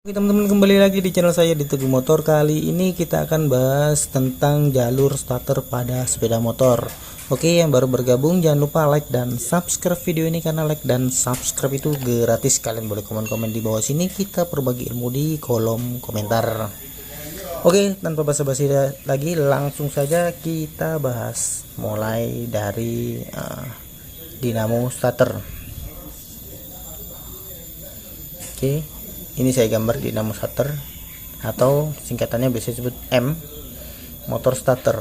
Oke teman-teman, kembali lagi di channel saya di Teguh Motor. Kali ini kita akan bahas tentang jalur starter pada sepeda motor. Oke, yang baru bergabung jangan lupa like dan subscribe video ini, karena like dan subscribe itu gratis. Kalian boleh komen-komen di bawah sini, kita berbagi ilmu di kolom komentar. Oke, tanpa basa-basi lagi, langsung saja kita bahas mulai dari dinamo starter. Oke, ini saya gambar dinamo starter atau singkatannya biasa disebut M, motor starter.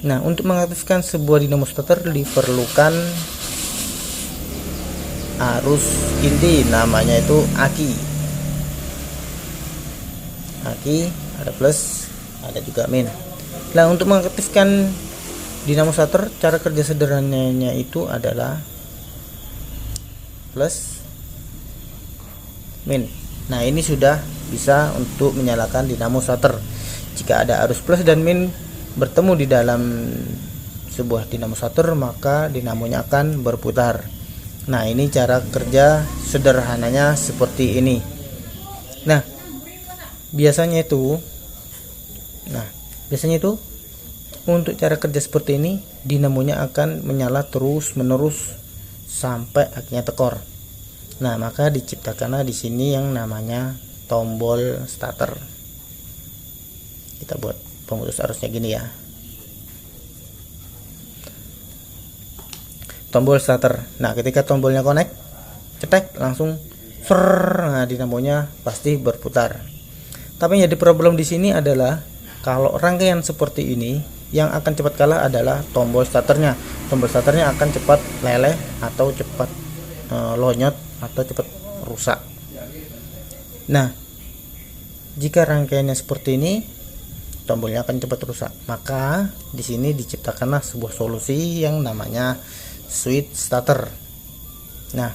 Nah, untuk mengaktifkan sebuah dinamo starter diperlukan arus inti, namanya itu aki. Aki ada plus, ada juga min. Nah, untuk mengaktifkan dinamo starter, cara kerja sederhananya itu adalah plus min. Nah, ini sudah bisa untuk menyalakan dinamo starter. Jika ada arus plus dan min bertemu di dalam sebuah dinamo starter, maka dinamonya akan berputar. Nah, ini cara kerja sederhananya seperti ini. Nah, biasanya itu untuk cara kerja seperti ini, dinamonya akan menyala terus menerus sampai akhirnya tekor. Nah, maka diciptakanlah di sini yang namanya tombol starter. Kita buat pemutus arusnya gini ya. Tombol starter. Nah, ketika tombolnya connect, cetek langsung nah, dinamonya pasti berputar. Tapi yang jadi problem di sini adalah kalau rangkaian seperti ini, yang akan cepat kalah adalah tombol starternya. Tombol starternya akan cepat leleh atau cepat lonyot atau cepat rusak. Nah, jika rangkaiannya seperti ini, tombolnya akan cepat rusak. Maka di sini diciptakanlah sebuah solusi yang namanya switch starter. Nah,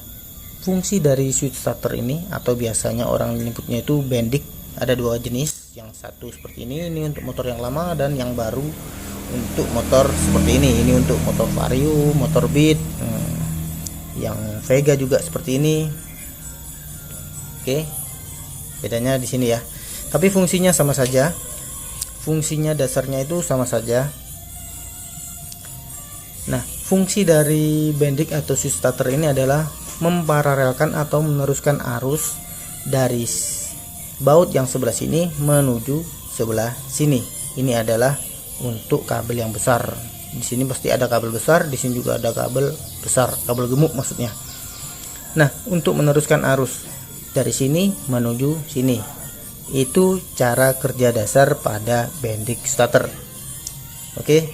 fungsi dari switch starter ini, atau biasanya orang menyebutnya itu bendik, ada dua jenis. Yang satu seperti ini untuk motor yang lama, dan yang baru untuk motor seperti ini. Ini untuk motor Vario, motor Beat, yang Vega juga seperti ini. Oke, bedanya di sini ya. Tapi fungsinya sama saja. Fungsinya dasarnya itu sama saja. Nah, fungsi dari bendik atau switch starter ini adalah memparalelkan atau meneruskan arus dari baut yang sebelah sini menuju sebelah sini. Ini adalah untuk kabel yang besar. Di sini pasti ada kabel besar, di sini juga ada kabel besar, kabel gemuk maksudnya. Nah, untuk meneruskan arus dari sini menuju sini, itu cara kerja dasar pada bendik starter. Oke.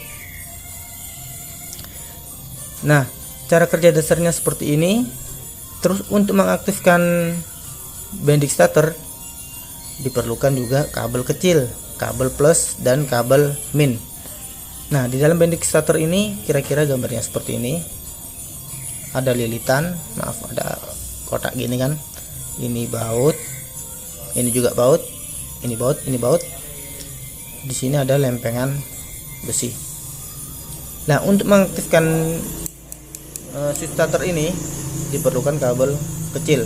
Nah, cara kerja dasarnya seperti ini. Terus untuk mengaktifkan bendik starter diperlukan juga kabel kecil, kabel plus dan kabel min. Nah, di dalam bendik starter ini kira-kira gambarnya seperti ini. Ada lilitan, ada kotak gini kan. Ini baut, ini juga baut, ini baut, ini baut. Di sini ada lempengan besi. Nah, untuk mengaktifkan switch starter ini diperlukan kabel kecil.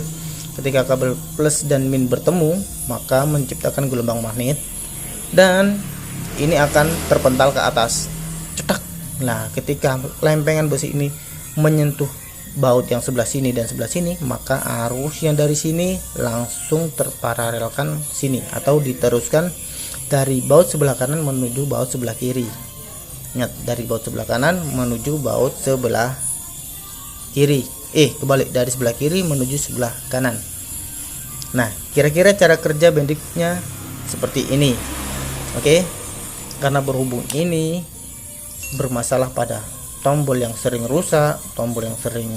Ketika kabel plus dan min bertemu, maka menciptakan gelombang magnet, dan ini akan terpental ke atas, cetak. Nah, ketika lempengan besi ini menyentuh baut yang sebelah sini dan sebelah sini, maka arus yang dari sini langsung terparalelkan sini, atau diteruskan dari baut sebelah kanan menuju baut sebelah kiri. Ingat, dari baut sebelah kanan menuju baut sebelah kiri. Kebalik, dari sebelah kiri menuju sebelah kanan. Nah, kira-kira cara kerja bendiknya seperti ini. Oke. Karena berhubung ini bermasalah pada tombol yang sering rusak, tombol yang sering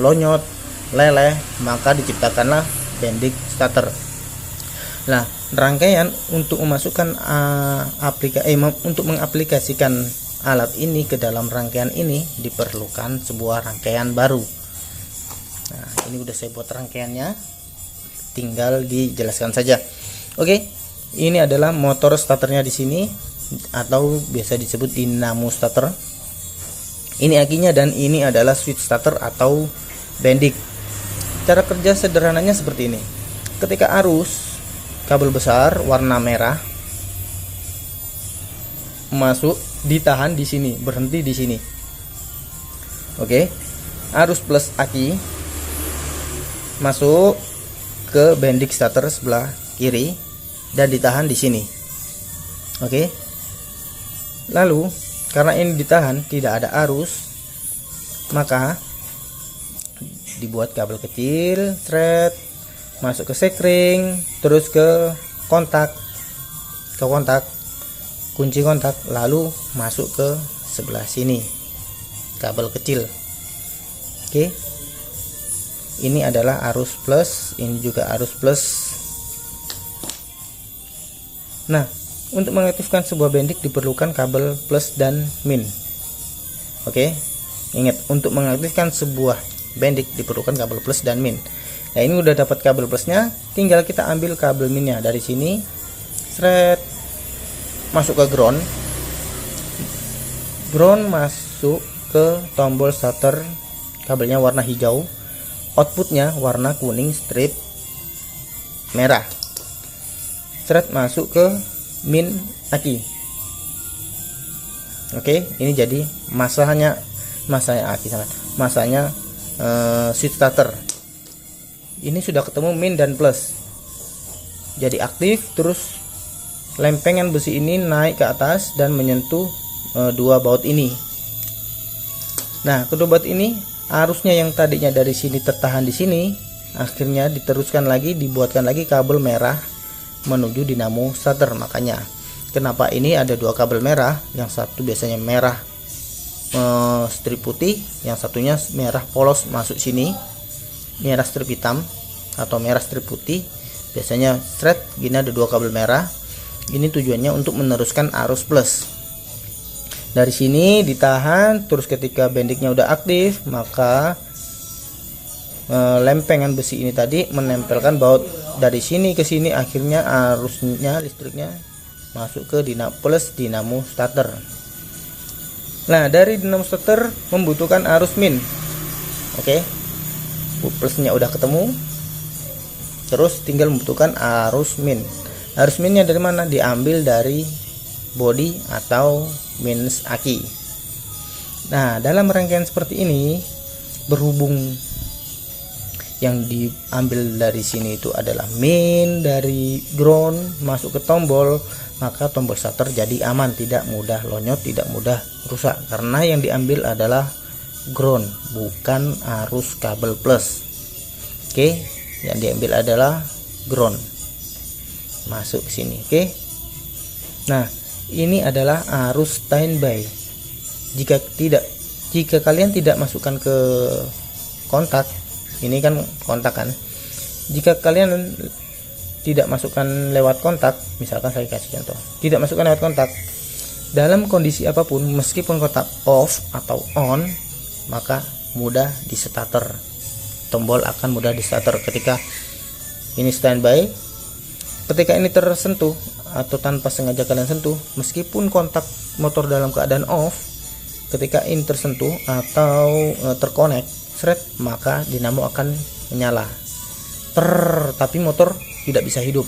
lonyot, leleh, maka diciptakanlah bendik starter. Nah, rangkaian untuk memasukkan untuk mengaplikasikan alat ini ke dalam rangkaian ini diperlukan sebuah rangkaian baru. Nah, ini udah saya buat rangkaiannya, tinggal dijelaskan saja. Oke, ini adalah motor starternya di sini, atau biasa disebut dinamo starter. Ini akinya, dan ini adalah switch starter atau bendik. Cara kerja sederhananya seperti ini. Ketika arus kabel besar warna merah masuk, ditahan di sini, berhenti di sini. Oke. Arus plus aki masuk ke bending starter sebelah kiri dan ditahan di sini. Oke. Lalu karena ini ditahan, tidak ada arus, maka dibuat kabel kecil, thread masuk ke sekring, terus ke kontak, kunci kontak, lalu masuk ke sebelah sini kabel kecil. Oke, ini adalah arus plus, ini juga arus plus. Nah, untuk mengaktifkan sebuah bending diperlukan kabel plus dan min. Oke, ingat, untuk mengaktifkan sebuah bending diperlukan kabel plus dan min. Nah, ini udah dapat kabel plusnya, tinggal kita ambil kabel minnya dari sini, thread masuk ke ground, masuk ke tombol starter, kabelnya warna hijau, outputnya warna kuning strip merah, thread masuk ke min aki. Oke, ini jadi masanya aki sangat, masanya switch starter. Ini sudah ketemu min dan plus, jadi aktif. Terus lempengan besi ini naik ke atas dan menyentuh dua baut ini. Nah, kedua baut ini arusnya yang tadinya dari sini tertahan di sini, akhirnya diteruskan lagi, dibuatkan lagi kabel merah menuju dinamo starter. Makanya kenapa ini ada dua kabel merah, yang satu biasanya merah strip putih, yang satunya merah polos masuk sini, merah strip hitam atau merah strip putih. Biasanya thread gini ada dua kabel merah. Ini tujuannya untuk meneruskan arus plus. Dari sini ditahan, terus ketika bendingnya udah aktif, maka lempengan besi ini tadi menempelkan baut dari sini ke sini, akhirnya arusnya, listriknya masuk ke dinamo starter. Nah, dari dinamo starter membutuhkan arus min. Oke, plusnya udah ketemu, terus tinggal membutuhkan arus min. Arus minnya dari mana? Diambil dari body atau minus aki. Nah, dalam rangkaian seperti ini, berhubung yang diambil dari sini itu adalah min dari ground masuk ke tombol, maka tombol starter jadi aman, tidak mudah lonyot, tidak mudah rusak, karena yang diambil adalah ground, bukan arus kabel plus. Oke, yang diambil adalah ground masuk ke sini. Oke. Nah, ini adalah arus standby. Jika kalian tidak masukkan ke kontak, ini kan kontak kan. Jika kalian tidak masukkan lewat kontak, misalkan saya kasih contoh, tidak masukkan lewat kontak, dalam kondisi apapun, meskipun kontak off atau on, maka mudah di starter. Tombol akan mudah di starter ketika ini standby. Ketika ini tersentuh atau tanpa sengaja kalian sentuh, meskipun kontak motor dalam keadaan off, ketika ini tersentuh atau terkonek, maka dinamo akan menyala. Tapi motor tidak bisa hidup.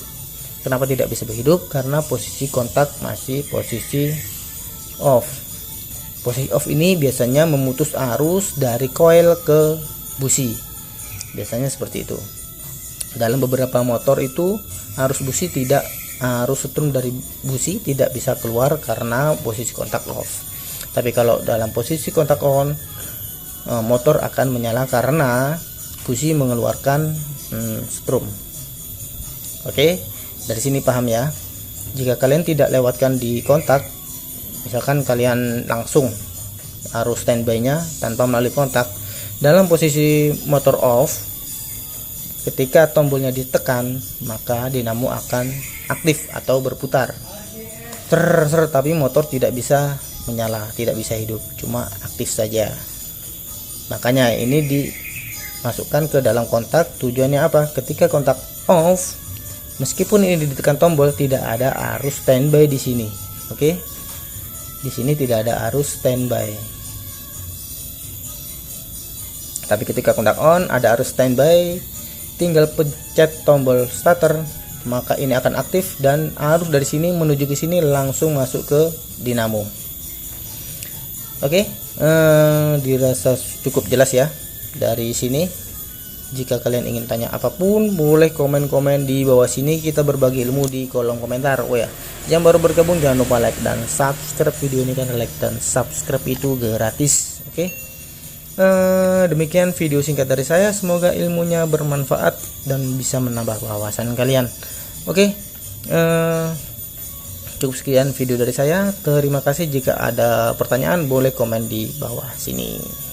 Kenapa tidak bisa hidup? Karena posisi kontak masih posisi off. Posisi off ini biasanya memutus arus dari koil ke busi. Biasanya seperti itu. Dalam beberapa motor itu arus setrum dari busi tidak bisa keluar karena posisi kontak off. Tapi kalau dalam posisi kontak on, motor akan menyala karena busi mengeluarkan strum. Oke, dari sini paham ya. Jika kalian tidak lewatkan di kontak, misalkan kalian langsung arus standby-nya tanpa melalui kontak, dalam posisi motor off, ketika tombolnya ditekan, maka dinamo akan aktif atau berputar. Tapi motor tidak bisa menyala, tidak bisa hidup, cuma aktif saja. Makanya ini dimasukkan ke dalam kontak. Tujuannya apa? Ketika kontak off, meskipun ini ditekan tombol, tidak ada arus standby di sini. Oke, di sini tidak ada arus standby. Tapi ketika kontak on ada arus standby, tinggal pencet tombol starter, maka ini akan aktif dan arus dari sini menuju ke sini langsung masuk ke dinamo. Oke, dirasa cukup jelas ya dari sini. Jika kalian ingin tanya apapun, boleh komen-komen di bawah sini, kita berbagi ilmu di kolom komentar. Oh ya, yang baru bergabung jangan lupa like dan subscribe video ini, karena like dan subscribe itu gratis. Oke, demikian video singkat dari saya, semoga ilmunya bermanfaat dan bisa menambah wawasan kalian. Oke, cukup sekian video dari saya. Terima kasih. Jika ada pertanyaan boleh komen di bawah sini.